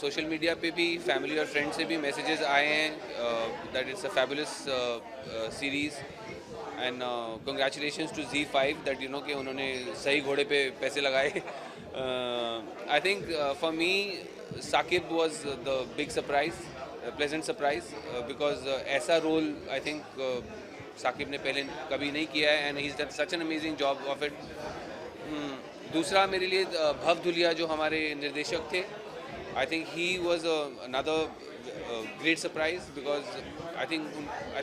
Social media पे भी family और फ्रेंड से भी मैसेजेस आए हैं that it's a fabulous series and congratulations to Z5 that you know कि उन्होंने सही घोड़े पे पैसे लगाए. I think for me Saqib was the big surprise, pleasant surprise, because ऐसा रोल आई थिंक साकिब ने पहले कभी नहीं किया है and he is done such an amazing job of it. दूसरा मेरे लिए भव धुलिया जो हमारे निर्देशक थे, I think he was another great surprise because I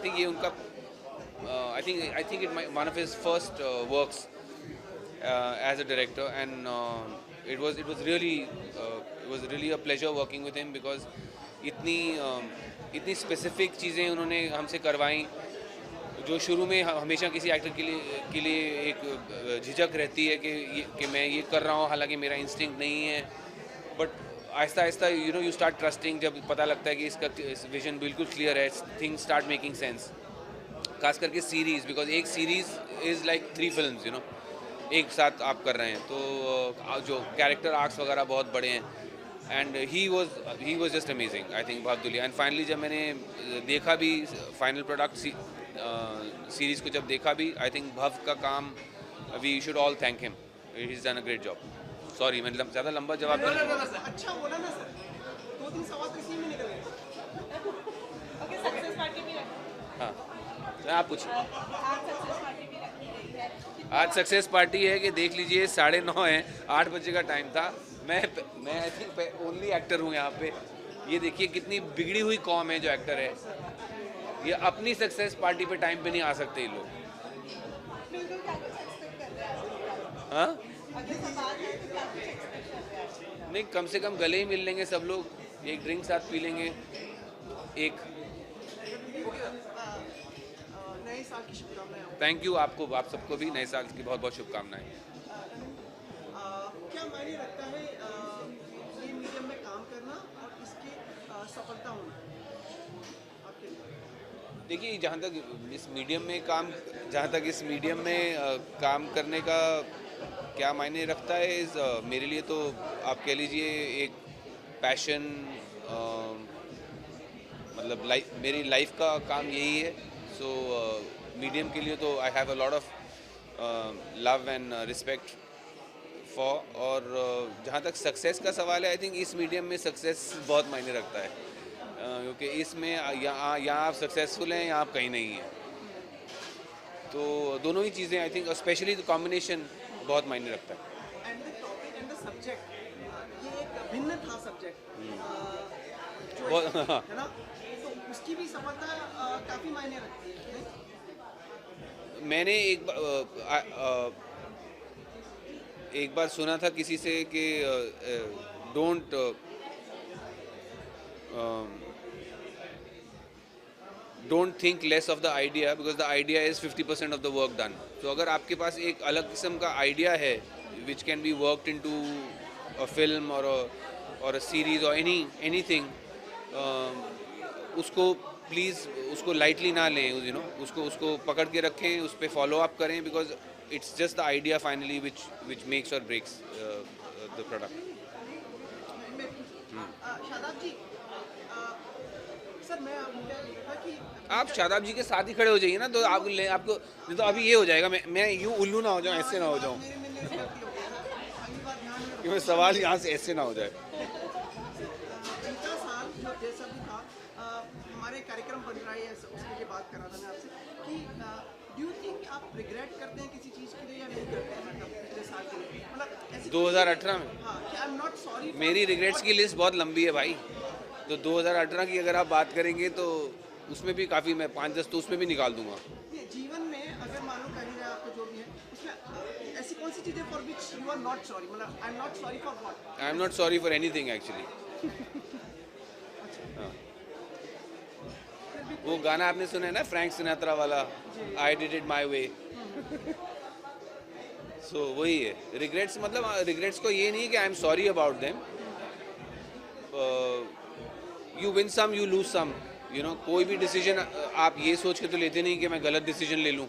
think ये उनका I think one of his first works as a director, and it was really a pleasure working with him because इतनी स्पेसिफिक चीज़ें उन्होंने हमसे करवाई जो शुरू में हमेशा किसी एक्टर के लिए एक झिझक रहती है कि मैं ये कर रहा हूँ हालांकि मेरा इंस्टिंक्ट नहीं है, but Aahista Aahista you start trusting जब पता लगता है कि इसका विजन बिल्कुल क्लियर है, थिंग्स स्टार्ट मेकिंग सेंस. खास करके सीरीज़, बिकॉज एक सीरीज़ इज़ लाइक 3 फिल्म्स, एक साथ आप कर रहे हैं, तो जो कैरेक्टर आर्क्स वगैरह बहुत बड़े हैं. And he was just amazing I think भव धुलिया. एंड फाइनली जब मैंने देखा भी फाइनल प्रोडक्ट सीरीज़ को जब देखा भी, आई थिंक भव का काम we should all thank him. He is done a great job. Sorry मैं ज़्यादा लंबा जवाब अच्छा बोला ना सर, 2-3 सवाल तो इसी में निकल गए. हाँ आप पूछिए. आज सक्सेस पार्टी है कि देख लीजिए 9:30 है, 8 बजे का टाइम था. मैं आई थिंक ओनली एक्टर हूँ यहाँ पे. ये देखिए कितनी बिगड़ी हुई कौम है जो एक्टर है. ये अपनी सक्सेस पार्टी पे टाइम पे नहीं आ सकते ये लोग. हाँ नहीं, कम से कम गले ही मिल लेंगे सब लोग, एक ड्रिंक साथ पी लेंगे. एक नए साल की शुभकामनाएं. थैंक यू आपको, आप सबको भी नए साल की बहुत बहुत शुभकामनाएं. क्या मायने रखता है ये मीडियम में काम करना और इसकी सफलता होना आपके लिए? देखिए जहाँ तक इस मीडियम में काम करने का क्या मायने रखता है, मेरे लिए तो आप कह लीजिए एक पैशन, मतलब मेरी लाइफ का काम यही है. सो मीडियम के लिए तो I have a lot of love and respect for. और जहाँ तक सक्सेस का सवाल है, आई थिंक इस मीडियम में सक्सेस बहुत मायने रखता है, क्योंकि इसमें यहाँ आप सक्सेसफुल हैं, यहाँ आप कहीं नहीं हैं. तो दोनों ही चीज़ें I think specially the combination बहुत मायने रखता है. And the topic and the subject, ये एक भिन्न था सब्जेक्ट जो है ना, तो उसकी भी सफलता काफ़ी मायने रखती है. मैंने एक बार सुना था किसी से कि don't think less of the idea because the idea is 50% of the work done. तो अगर आपके पास एक अलग किस्म का आइडिया है which can be worked into a film और अ सीरीज और एनीथिंग, उसको प्लीज़ उसको लाइटली ना लें, उसको पकड़ के रखें, उस पर फॉलो अप करें, because it's just the idea finally which makes और breaks the product. Shadab ji, sir मैं देखा कि आप शादाब जी के साथ ही खड़े हो जाइए ना, तो आपको तो अभी ये हो जाएगा, मैं यूँ उल्लू ना हो जाऊँ, ऐसे ना हो जाऊँ, कि मैं सवाल यहाँ से ऐसे ना हो जाए. बीता साल जो जैसा भी था, हमारे कार्यक्रम बन रहा है, उसके लिए बात कर रहा था मैं आपसे कि डू यू थिंक आप रिग्रेट करते हैं किसी चीज़ के लिए या नहीं करते हैं, मतलब पिछले साल के लिए, मतलब ऐसी 2018 में हाँ कि आई एम नॉट सॉरी. मेरी रिग्रेट्स की लिस्ट बहुत लंबी है भाई. तो 2018 की अगर आप बात करेंगे तो उसमें भी काफ़ी, मैं 5-10 तो उसमें भी निकाल दूंगा. ये जीवन में अगर मान लो कहीं जाए आपको जो भी है उसमें ऐसी कौन सी चीज़ें for which you are not sorry, मतलब I am not sorry for what? I am not sorry for anything actually. वो गाना आपने सुना है ना, फ्रैंक सिनात्रा वाला, आई डिड इट माई वे. सो वही है रिग्रेट्स. मतलब रिग्रेट्स को ये नहीं है कि I am sorry about them. You win some you lose some, कोई भी डिसीजन आप ये सोच के तो लेते नहीं कि मैं गलत डिसीजन ले लूँ.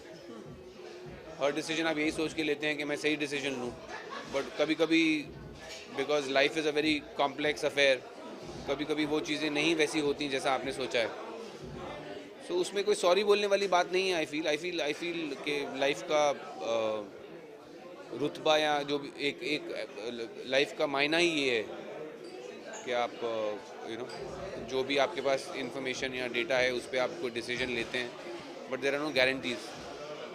हर डिसीजन आप यही सोच के लेते हैं कि मैं सही डिसीजन लूँ. बट कभी कभी because life is a very complex affair, कभी कभी वो चीज़ें नहीं वैसी होती जैसा आपने सोचा है। सो उसमें कोई सॉरी बोलने वाली बात नहीं है। आई फील कि लाइफ का रुतबा या जो भी एक लाइफ का मायना ही ये है कि आप जो भी आपके पास इंफॉर्मेशन या डेटा है उस पर आप कोई डिसीजन लेते हैं, but there are no guarantees.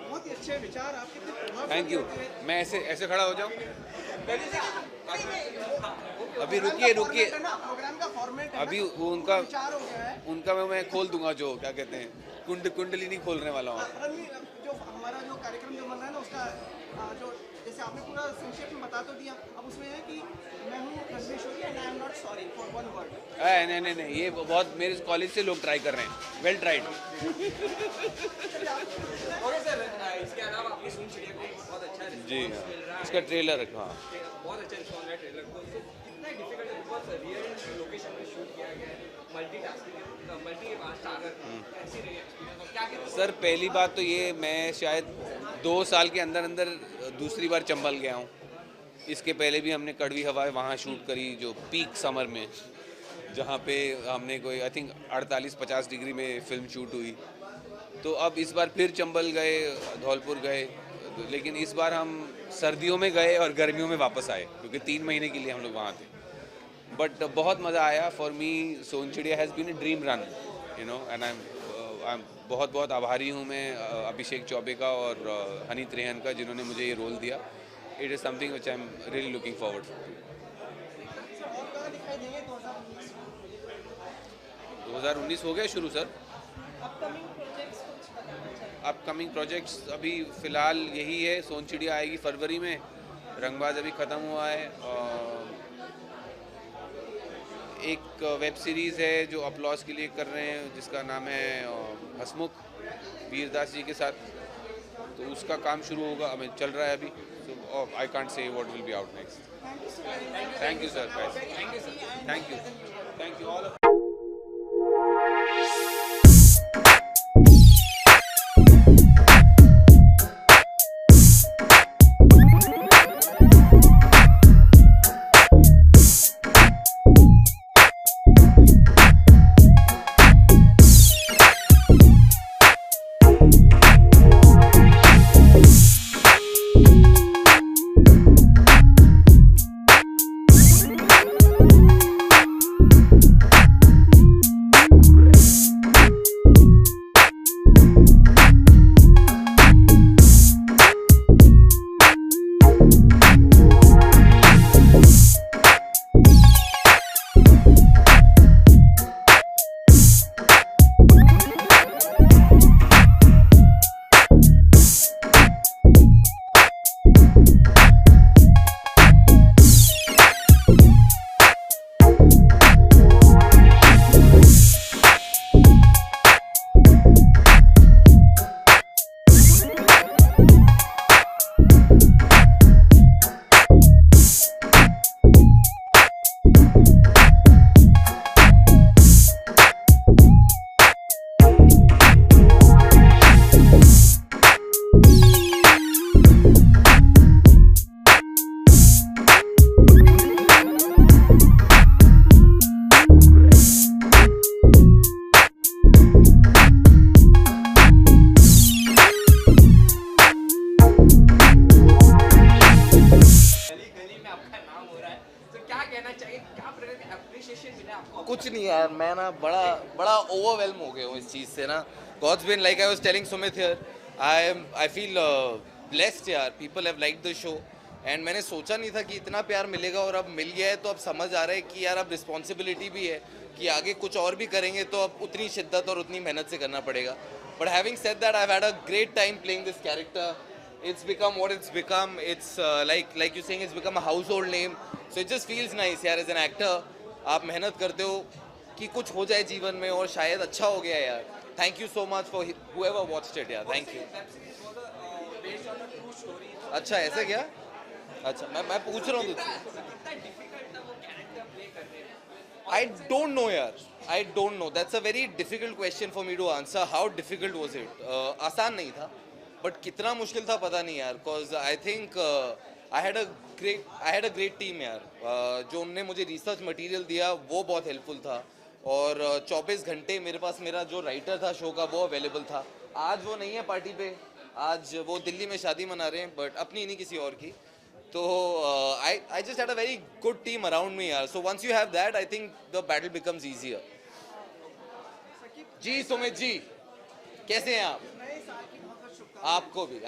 बहुत ही अच्छे विचार आपके, कितने प्रभावशाली थैंक यू। होते हैं। मैं ऐसे ऐसे खड़ा हो जाऊँ? अभी रुकिए रुकिए, प्रोग्राम का फॉर्मेट है अभी ना, वो उनका विचार हो गया है। उनका मैं खोल दूंगा, जो क्या कहते हैं कुंडली नहीं खोलने वाला हूँ। रणवीर, जो हमारा जो कार्यक्रम जो बन रहा है ना उसका जो जैसे आपने पूरा संक्षेप में बता तो दिया, अब उसमें है कि मैं हूँ Ranveer Shorey and I am not sorry for one word. नहीं नहीं नहीं, ये बहुत मेरे कॉलेज से लोग ट्राई कर रहे हैं। Well tried. ओके सर, इसके अलावा आपकी सुन चिड़िया को बहुत अच्छा जी रिस्पॉन्स हाँ, मिल रहा है। इसका ट्रेलर हाँ बहुत अच्छा रिस्पॉन्स है ट्रेलर को। तो कितना डिफिकल्ट है, बिकॉज रियल लोकेशन में शूट किया गया है, मल्टी स्टारर, कैसी रही एक्सपीरियंस और क्या कहते हैं? सर, पहली बात तो ये, मैं शायद 2 साल के अंदर अंदर दूसरी बार चंबल गया हूँ। इसके पहले भी हमने कड़वी हवाएं वहाँ शूट करी, जो पीक समर में, जहाँ पे हमने कोई आई थिंक 48-50 डिग्री में फिल्म शूट हुई। तो अब इस बार फिर चंबल गए, धौलपुर गए, लेकिन इस बार हम सर्दियों में गए और गर्मियों में वापस आए, क्योंकि 3 महीने के लिए हम लोग वहाँ थे। बट बहुत मज़ा आया। For me Sonchiriya has been a dream run, and I am बहुत बहुत आभारी हूँ मैं अभिषेक चौबे का और हनी त्रेहन का, जिन्होंने मुझे ये रोल दिया। It is something which I am really looking forward to. और कहाँ दिखाई देंगे 2019? 2019 हो गया शुरू सर। अपकमिंग प्रोजेक्ट्स कुछ बताना चाहिए? अपकमिंग प्रोजेक्ट्स अभी फ़िलहाल यही है, सोनचिड़िया आएगी फरवरी में, रंगबाज अभी ख़त्म हुआ है, एक वेब सीरीज़ है जो अपलॉज के लिए कर रहे हैं, जिसका नाम है हसमुख, वीरदास जी के साथ। तो उसका काम शुरू होगा, हमें चल रहा है अभी। So I can't say what will be out next. Thank you so much. Thank you sir, thank you all. कुछ नहीं यार, मैं ना बड़ा ओवरवेलम हो गया हूँ इस चीज़ से ना। God's been like I was telling Sumit here, I feel blessed यार, people have liked the show and मैंने सोचा नहीं था कि इतना प्यार मिलेगा और अब मिल गया है। तो अब समझ आ रहा है कि यार अब रिस्पॉन्सिबिलिटी भी है कि आगे कुछ और भी करेंगे तो अब उतनी शिद्दत और उतनी मेहनत से करना पड़ेगा। But having said that, I have had a great time playing this character. It's become what it's become. It's like you're saying, it's become a household name. So it just feels nice यार, as an actor आप मेहनत करते हो कि कुछ हो जाए जीवन में और शायद अच्छा हो गया यार. Thank you so much for whoever watched it यार. Thank you. अच्छा ऐसा क्या? अच्छा मैं पूछ रहा हूँ तुझसे. I don't know यार. I don't know. That's a very difficult question for me to answer. How difficult was it? आसान नहीं था. बट कितना मुश्किल था पता नहीं यार, because I think I had a great team यार. जो उनने मुझे रिसर्च मटेरियल दिया वो बहुत हेल्पफुल था, और 24 घंटे मेरे पास मेरा जो राइटर था शो का वो अवेलेबल था. आज वो नहीं है पार्टी पे, आज वो दिल्ली में शादी मना रहे हैं, बट अपनी नहीं किसी और की. तो I just had a very good team around me यार. So once you have that, I think the battle becomes easier. जी सुमित जी, कैसे हैं आप? नए साल की बहुत बहुत शुभकामनाएं. आपको भी.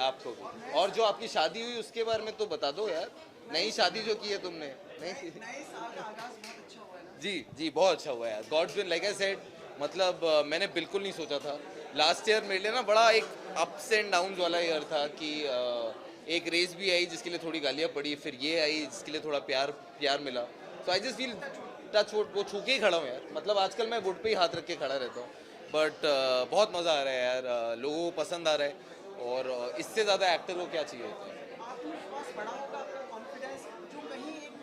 और जो आपकी शादी हुई उसके बारे में तो बता दो यार. नई शादी जो की है तुमने. नहीं नए साल का आगाज बहुत अच्छा हुआ है ना. जी बहुत अच्छा हुआ यार. God's been like I said, मतलब मैंने बिल्कुल नहीं सोचा था. लास्ट ईयर मेरे लिए ना बड़ा एक अप्स एंड डाउन्स वाला ईयर था कि एक रेस भी आई जिसके लिए थोड़ी गालियाँ पड़ी, फिर ये आई जिसके लिए थोड़ा प्यार मिला. So I just feel touch wood, वो छू के ही खड़ा हूँ यार. मतलब आजकल मैं वुड पे ही हाथ रख के खड़ा रहता हूँ. बट बहुत मज़ा आ रहा है यार. लोगों को पसंद आ रहा है, और इससे ज़्यादा एक्टर को क्या चाहिए होता है. आत्मविश्वास बढ़ा होगा, आपका कॉन्फिडेंस जो कहीं एक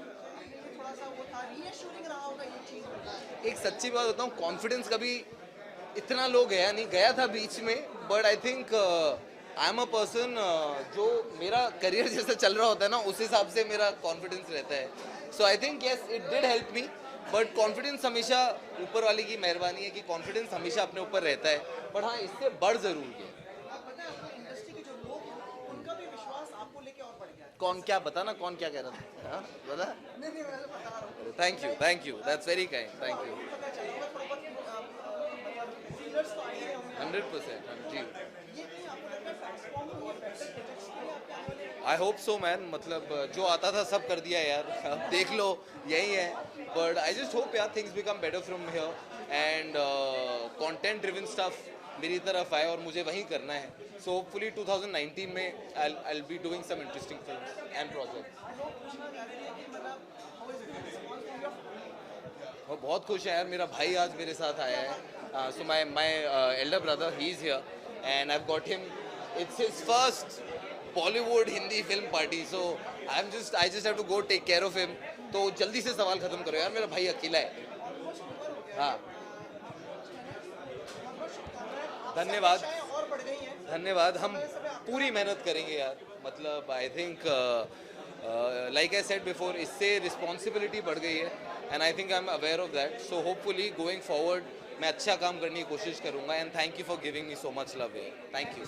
थोड़ा सा वो था, रीएश्योरिंग रहा होगा ये चीज़ बता. एक सच्ची बात बताऊँ, कॉन्फिडेंस कभी इतना लो गया था बीच में. But I think I am a person, जो मेरा करियर जैसा चल रहा होता है ना उस हिसाब से मेरा कॉन्फिडेंस रहता है. So I think yes it did help me. But confidence हमेशा ऊपर वाले की मेहरबानी है कि कॉन्फिडेंस हमेशा अपने ऊपर रहता है. बट हाँ, इससे बढ़ ज़रूर गया. आप पता है आपको इंडस्ट्री के जो लोग हैं उनका भी विश्वास आपको लेके और बढ़ गया है. कौन क्या बता ना, कौन क्या कह रहा था? हाँ बता. नहीं मैं तो बता रहा हूँ. Thank you that's very kind. Thank you. पता चला होगा थोड़ा बहुत फीलर्स तो आए हैं होंगे. 100% जी. ये नहीं आपको लगता है ट्रांसफॉर्म हुआ बेटर प्रोजेक्ट्स के लिए आपके आने वाले. I hope so man. मतलब जो आता था सब कर दिया यार. अब देख लो यही है. बट आई जस्ट होप यार things become better from here, and content driven stuff मेरी तरफ आए और मुझे वही करना है. सो होपफुली 2019 में I be doing some interesting films and projects. लोग पूछना चाह रहे हैं कि मतलब how is it response from your. वो बहुत खुश है यार. मेरा भाई आज मेरे साथ आया है. So my elder brother he is here, and I have got him. It's his first Bollywood Hindi film party. So I just have to go take care of him. तो जल्दी से सवाल खत्म करो यार, मेरा भाई अकेला है. हाँ धन्यवाद. और बढ़ गई हैं. धन्यवाद. हम पूरी मेहनत करेंगे यार. मतलब I think like I said before, इससे रिस्पॉन्सिबिलिटी बढ़ गई है, and I think I am aware of that. So hopefully going forward मैं अच्छा काम करने की कोशिश करूँगा. And thank you for giving me so much love. Thank you.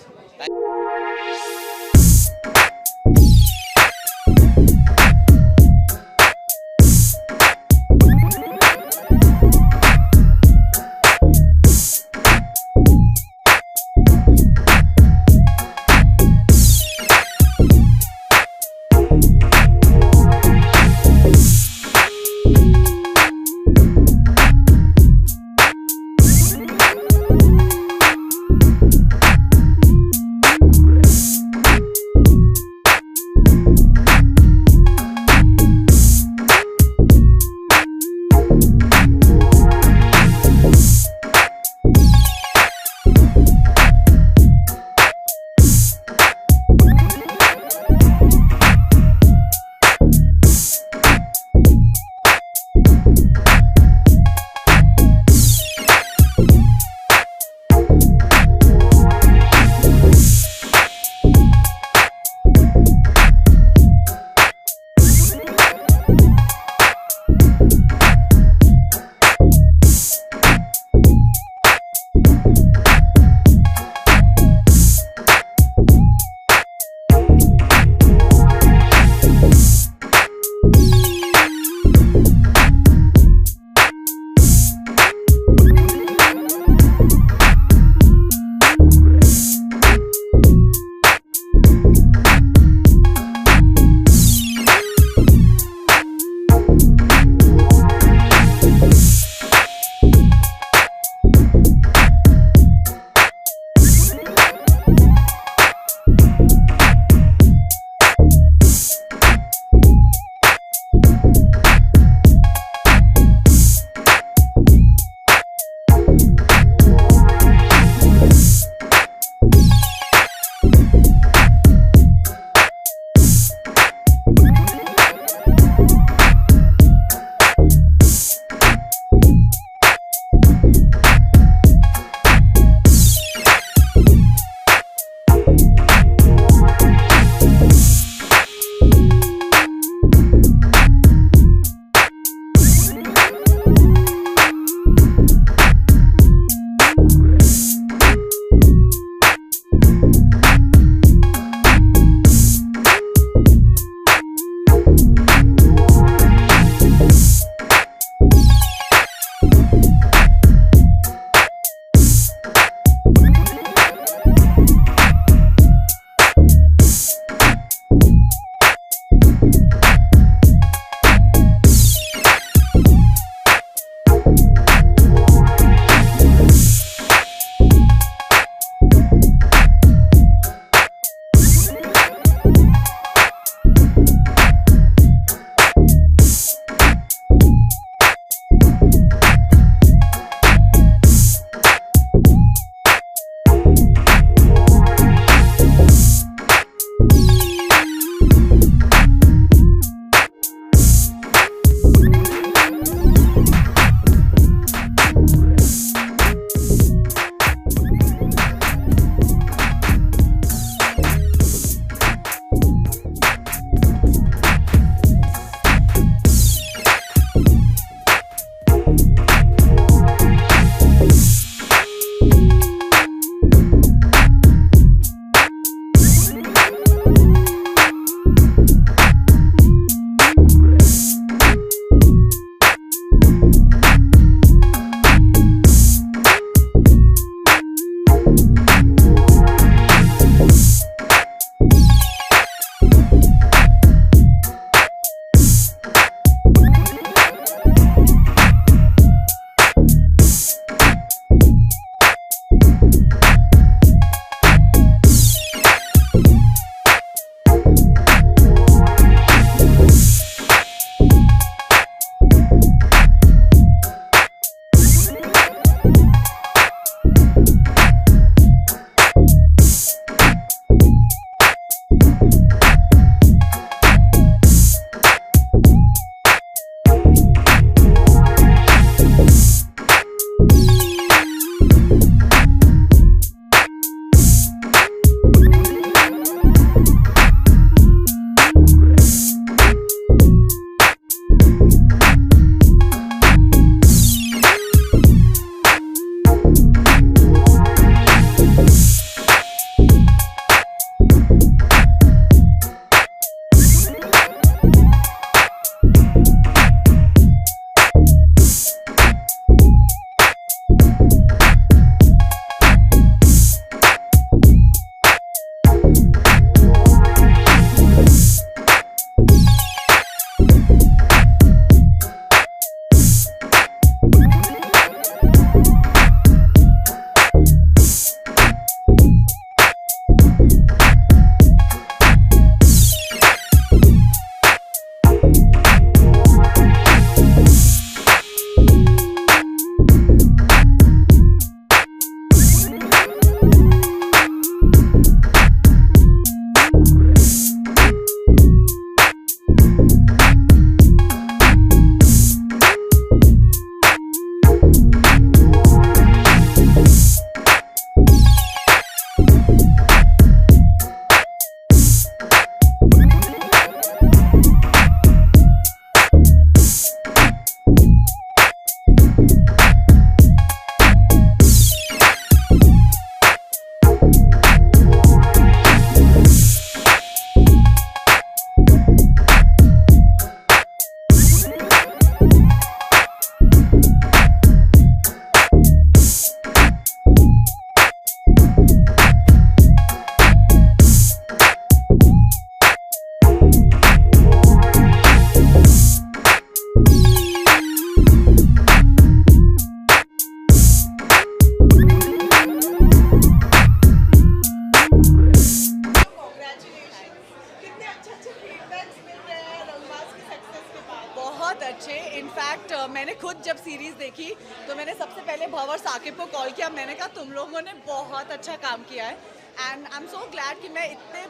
और साकिब को कॉल किया, मैंने कहा तुम लोगों ने बहुत अच्छा काम किया है and I am so glad कि मैं इतने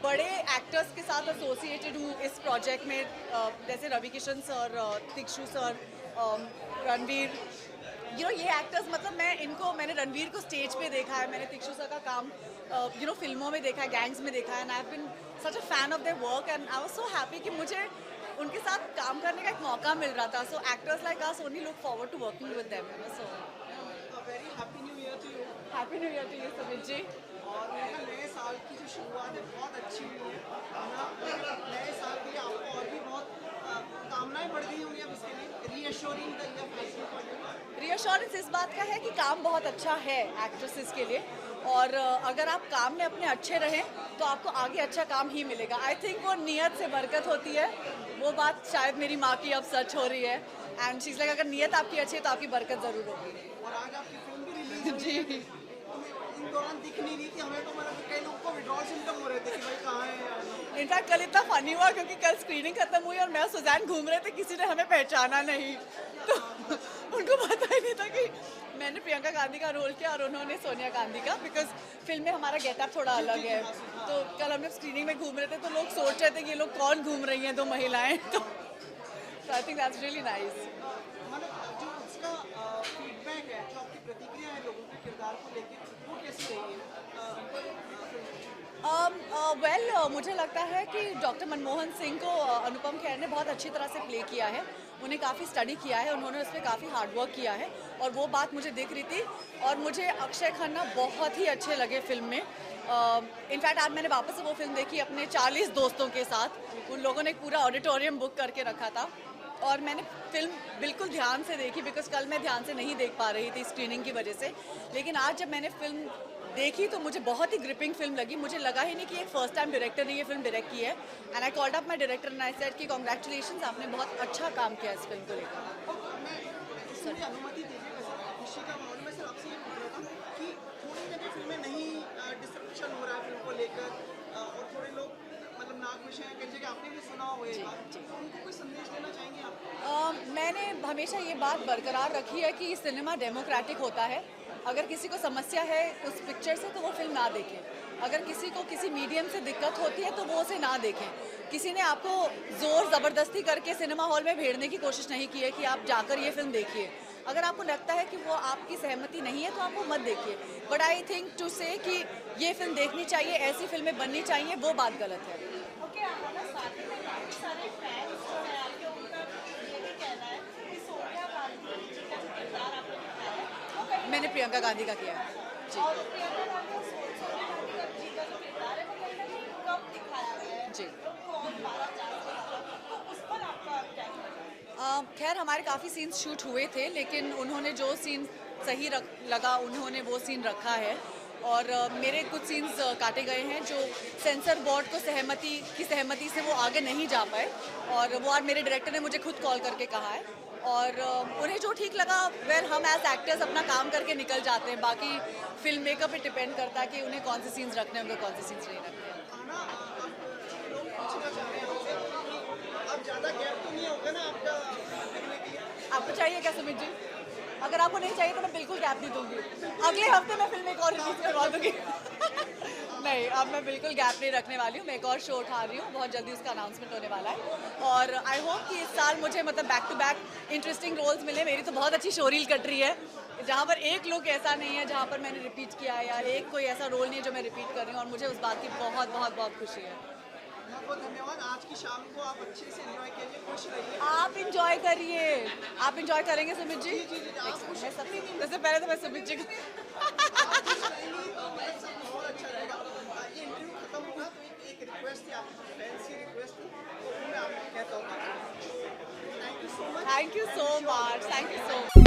बड़े एक्टर्स के साथ एसोसिएटेड हूँ इस प्रोजेक्ट में, जैसे रवि किशन सर, तिक्षु सर, रणवीर, ये एक्टर्स, मतलब मैंने रणवीर को स्टेज पे देखा है, मैंने तिक्षु सर का काम फिल्मों में देखा है, गैंग्स में देखा है, and I have been such a fan of their work and I was so happy कि मुझे उनके साथ काम करने का एक मौका मिल रहा था. So actors like us only look forward to working with them. So very happy new year to you. Happy new year to you Sumit ji. और नए साल की जो शुरुआत है बहुत अच्छी हुई है ना. नए साल के लिए आपको और भी बहुत कामनाएं बढ़ गई होंगी अब इसके लिए. Reassuring the year for you. Reassurance इस बात का है कि काम बहुत अच्छा है एक्ट्रेसेस के लिए, और अगर आप काम में अपने अच्छे रहें तो आपको आगे अच्छा काम ही मिलेगा. आई थिंक वो नीयत से बरकत होती है, वो बात शायद मेरी माँ की अब सच हो रही है. एंड चीज़ लाइक अगर नीयत आपकी अच्छी है तो आपकी बरकत ज़रूर होगी. और आज आपकी फिल्म भी रिलीज हुई है. जी. इन दौरान दिख नहीं रही थी हमें, तो मतलब कई लोगों को विड्रॉल सिम्टम हो रहे थे कि भाई कहाँ है. इनफैक्ट कल इतना फनी हुआ क्योंकि कल स्क्रीनिंग खत्म हुई और मैं और सुजैन घूम रहे थे, किसी ने हमें पहचाना नहीं, तो उनको पता ही नहीं था कि मैंने प्रियंका गांधी का रोल किया और उन्होंने सोनिया गांधी का, बिकॉज फिल्म में हमारा गेटअप थोड़ा अलग है. तो कल हम लोग स्क्रीनिंग में घूम रहे थे तो लोग सोच रहे थे कि ये लोग कौन घूम रही हैं, दो महिलाएं. तो I think that's really nice. मतलब जो उसका फीडबैक है, जो आपकी प्रतिक्रिया है लोगों के किरदार को लेकर, वो कैसी रही है? मुझे लगता है कि डॉक्टर मनमोहन सिंह को अनुपम खेर ने बहुत अच्छी तरह से प्ले किया है. उन्हें काफ़ी स्टडी किया है, उन्होंने उस पर काफ़ी हार्डवर्क किया है और वो बात मुझे दिख रही थी. और मुझे अक्षय खन्ना बहुत ही अच्छे लगे फिल्म में. इनफैक्ट आज मैंने वापस से वो फिल्म देखी अपने 40 दोस्तों के साथ. उन लोगों ने एक पूरा ऑडिटोरियम बुक करके रखा था और मैंने फिल्म बिल्कुल ध्यान से देखी, बिकॉज कल मैं ध्यान से नहीं देख पा रही थी स्क्रीनिंग की वजह से. लेकिन आज जब मैंने फिल्म देखी तो मुझे बहुत ही ग्रिपिंग फिल्म लगी. मुझे लगा ही नहीं कि एक फर्स्ट टाइम डायरेक्टर ने ये फिल्म डायरेक्ट की है. And I called up my director and I said कि कांग्रेचुलेशंस, आपने बहुत अच्छा काम किया इस फिल्म को लेकर. इसमें अनुमति दीजिए, वैसे खुशी का माहौल में सर आपसे ये पूछ रहा था कि थोड़ी जगह फिल्में नहीं डिस्ट्रीब्यूशन हो रहा है फिल्म को लेकर, और थोड़े लोग मतलब नाखुश हैं, कई जगह आपने भी सुना हो ये बात, तो उनको कोई संदेश देना चाहेंगे आप? मैंने हमेशा ये बात बरकरार रखी है कि सिनेमा डेमोक्रेटिक होता है. अगर किसी को समस्या है उस पिक्चर से तो वो फिल्म ना देखें. अगर किसी को किसी मीडियम से दिक्कत होती है तो वो उसे ना देखें. किसी ने आपको ज़ोर ज़बरदस्ती करके सिनेमा हॉल में भेजने की कोशिश नहीं की है कि आप जाकर ये फिल्म देखिए. अगर आपको लगता है कि वो आपकी सहमति नहीं है तो आप वो मत देखिए. बट आई थिंक टू से कि ये फिल्म देखनी चाहिए, ऐसी फिल्में बननी चाहिए, वो बात गलत है. ओके, हमारा साथ में काफी सारे फैंस जो है आपके, उनका ये भी कहना है कि सोनिया गांधी जी का जो किरदार आपने दिखाया है वो कहीं मैंने प्रियंका गांधी का किया है जी. और प्रियंका गांधी और सोनिया गांधी जी का जो किरदार है वो कहीं ना कहीं कम दिखाया गया है जी. कौन मारा जा सकता है, तो उस पर आपका क्या कहना है? खैर हमारे काफ़ी सीन्स शूट हुए थे, लेकिन उन्होंने जो सीन सही लगा उन्होंने वो सीन रखा है. और मेरे कुछ सीन्स काटे गए हैं जो सेंसर बोर्ड को सहमति से वो आगे नहीं जा पाए, और वो आज मेरे डायरेक्टर ने मुझे खुद कॉल करके कहा है. और उन्हें जो ठीक लगा, वेल हम एज एक्टर्स अपना काम करके निकल जाते हैं. बाकी फिल्म मेकर पे डिपेंड करता है कि उन्हें कौन से सीन्स रखने होंगे, कौन से सीन्स नहीं रखने हैं. आना अब लोग पूछना चाह रहे हैं आपसे, अब ज़्यादा गैप तो नहीं होगा ना आपका देखने के लिए? आपको चाहिए क्या सुमित जी? अगर आपको नहीं चाहिए तो मैं बिल्कुल गैप नहीं दूंगी. अगले हफ्ते मैं फिल्म एक और रिलीज करवा दूंगी. नहीं, अब मैं बिल्कुल गैप नहीं रखने वाली हूँ. मैं एक और शो उठा रही हूँ, बहुत जल्दी उसका अनाउंसमेंट होने वाला है. और आई होप कि इस साल मुझे मतलब back to back interesting roles मिले. मेरी तो बहुत अच्छी शोरील कट रही है, जहाँ पर एक लुक ऐसा नहीं है जहाँ पर मैंने रिपीट किया है, या एक कोई ऐसा रोल नहीं है जो मैं रिपीट कर रही हूँ. और मुझे उस बात की बहुत बहुत बहुत खुशी है. बहुत बहुत धन्यवाद. आज की शाम को आप अच्छे से एंजॉय कीजिए, खुश रहिए. आप इंजॉय करिए. आप इंजॉय करेंगे सुमित जी? आप खुश मैं सबसे वैसे पहले तो मैं सुमित जी को रहेंगी तो मतलब सब और अच्छा रहेगा. ये इंटरव्यू खत्म होगा तो एक रिक्वेस्ट थी, आपकी फैंस की रिक्वेस्ट थी, तो वो मैं आपको कहता हूँ. Thank you so much. Thank you so much.